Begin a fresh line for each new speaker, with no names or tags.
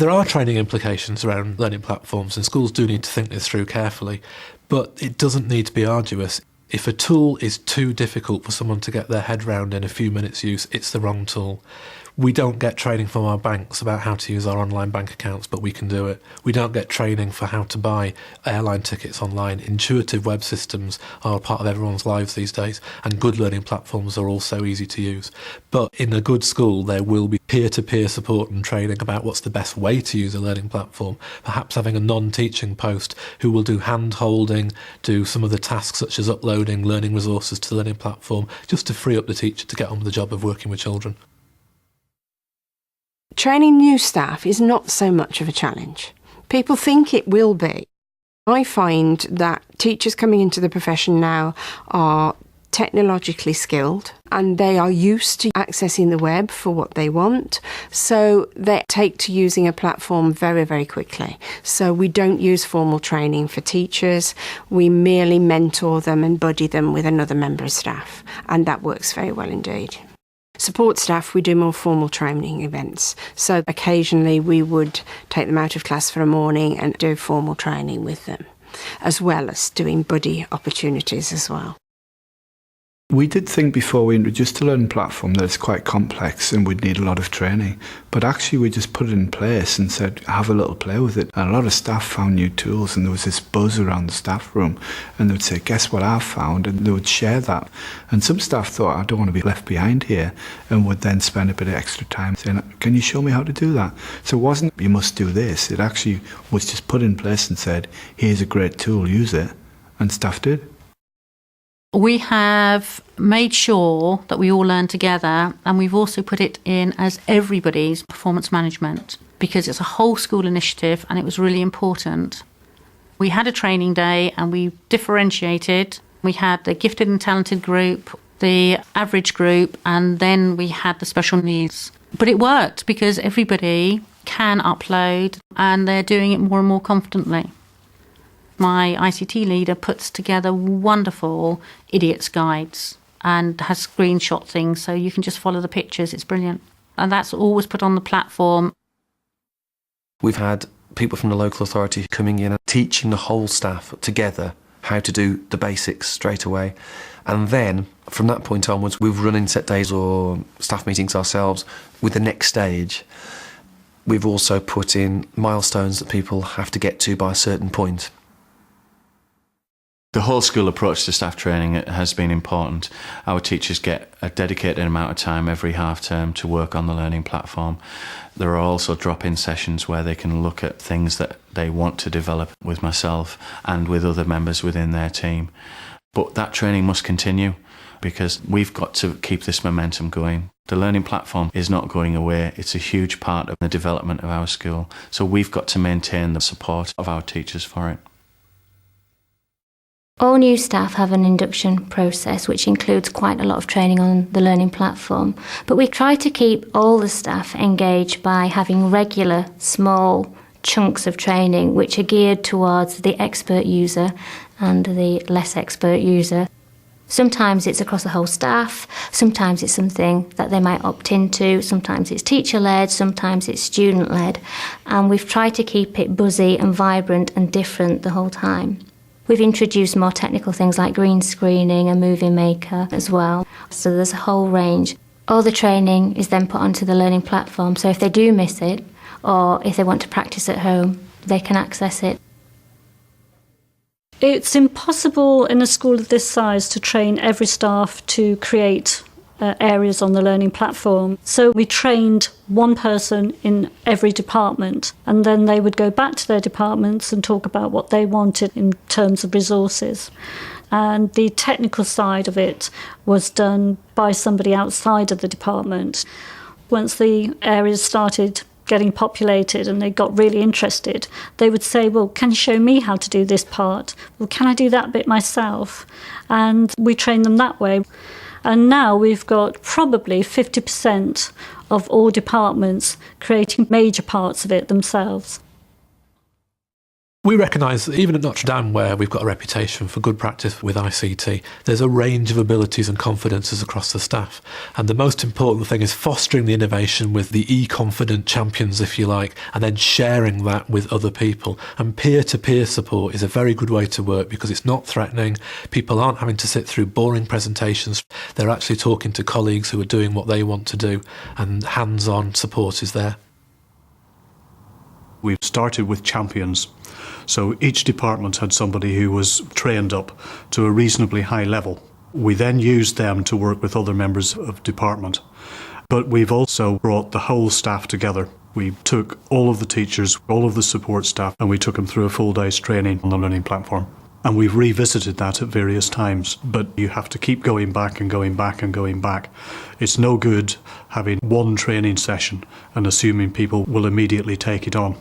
There are training implications around learning platforms, and schools do need to think this through carefully, but it doesn't need to be arduous. If a tool is too difficult for someone to get their head round in a few minutes' use, it's the wrong tool. We don't get training from our banks about how to use our online bank accounts, but we can do it. We don't get training for how to buy airline tickets online. Intuitive web systems are a part of everyone's lives these days, and good learning platforms are also easy to use. But in a good school, there will be peer-to-peer support and training about what's the best way to use a learning platform. Perhaps having a non-teaching post who will do hand-holding, do some of the tasks such as uploading learning resources to the learning platform, just to free up the teacher to get on with the job of working with children.
Training new staff is not so much of a challenge. People think it will be. I find that teachers coming into the profession now are technologically skilled and they are used to accessing the web for what they want, so they take to using a platform very, very quickly. So we don't use formal training for teachers, we merely mentor them and buddy them with another member of staff, and that works very well indeed. Support staff, we do more formal training events. So occasionally we would take them out of class for a morning and do formal training with them, as well as doing buddy opportunities as well.
We did think before we introduced the learning platform that it's quite complex and we'd need a lot of training. But actually we just put it in place and said, have a little play with it. And a lot of staff found new tools, and there was this buzz around the staff room. And they would say, guess what I've found? And they would share that. And some staff thought, I don't want to be left behind here, and would then spend a bit of extra time saying, can you show me how to do that? So it wasn't, you must do this. It actually was just put in place and said, here's a great tool, use it. And staff did.
We have made sure that we all learn together, and we've also put it in as everybody's performance management, because it's a whole school initiative and it was really important. We had a training day and we differentiated. We had the gifted and talented group, the average group, and then we had the special needs. But it worked because everybody can upload and they're doing it more and more confidently. My ICT leader puts together wonderful idiots guides and has screenshot things so you can just follow the pictures. It's brilliant. And that's always put on the platform.
We've had people from the local authority coming in and teaching the whole staff together how to do the basics straight away. And then from that point onwards, we've run inset days or staff meetings ourselves with the next stage. We've also put in milestones that people have to get to by a certain point.
The whole school approach to staff training has been important. Our teachers get a dedicated amount of time every half term to work on the learning platform. There are also drop-in sessions where they can look at things that they want to develop with myself and with other members within their team. But that training must continue because we've got to keep this momentum going. The learning platform is not going away. It's a huge part of the development of our school. So we've got to maintain the support of our teachers for it.
All new staff have an induction process which includes quite a lot of training on the learning platform, but we try to keep all the staff engaged by having regular small chunks of training which are geared towards the expert user and the less expert user. Sometimes it's across the whole staff, sometimes it's something that they might opt into, sometimes it's teacher-led, sometimes it's student-led, and we've tried to keep it buzzy and vibrant and different the whole time. We've introduced more technical things like green screening and movie maker as well. So there's a whole range. All the training is then put onto the learning platform, so if they do miss it, or if they want to practice at home, they can access it.
It's impossible in a school of this size to train every staff to create areas on the learning platform. So we trained one person in every department, and then they would go back to their departments and talk about what they wanted in terms of resources. And the technical side of it was done by somebody outside of the department. Once the areas started getting populated and they got really interested, they would say, well, can you show me how to do this part? Well, can I do that bit myself? And we train them that way. And now we've got probably 50% of all departments creating major parts of it themselves.
We recognise that even at Notre Dame, where we've got a reputation for good practice with ICT, there's a range of abilities and confidences across the staff. And the most important thing is fostering the innovation with the e-confident champions, if you like, and then sharing that with other people. And peer-to-peer support is a very good way to work because it's not threatening. People aren't having to sit through boring presentations. They're actually talking to colleagues who are doing what they want to do, and hands-on support is there.
We've started with champions. So each department had somebody who was trained up to a reasonably high level. We then used them to work with other members of department. But we've also brought the whole staff together. We took all of the teachers, all of the support staff, and we took them through a full day's training on the learning platform. And we've revisited that at various times, but you have to keep going back and going back and going back. It's no good having one training session and assuming people will immediately take it on.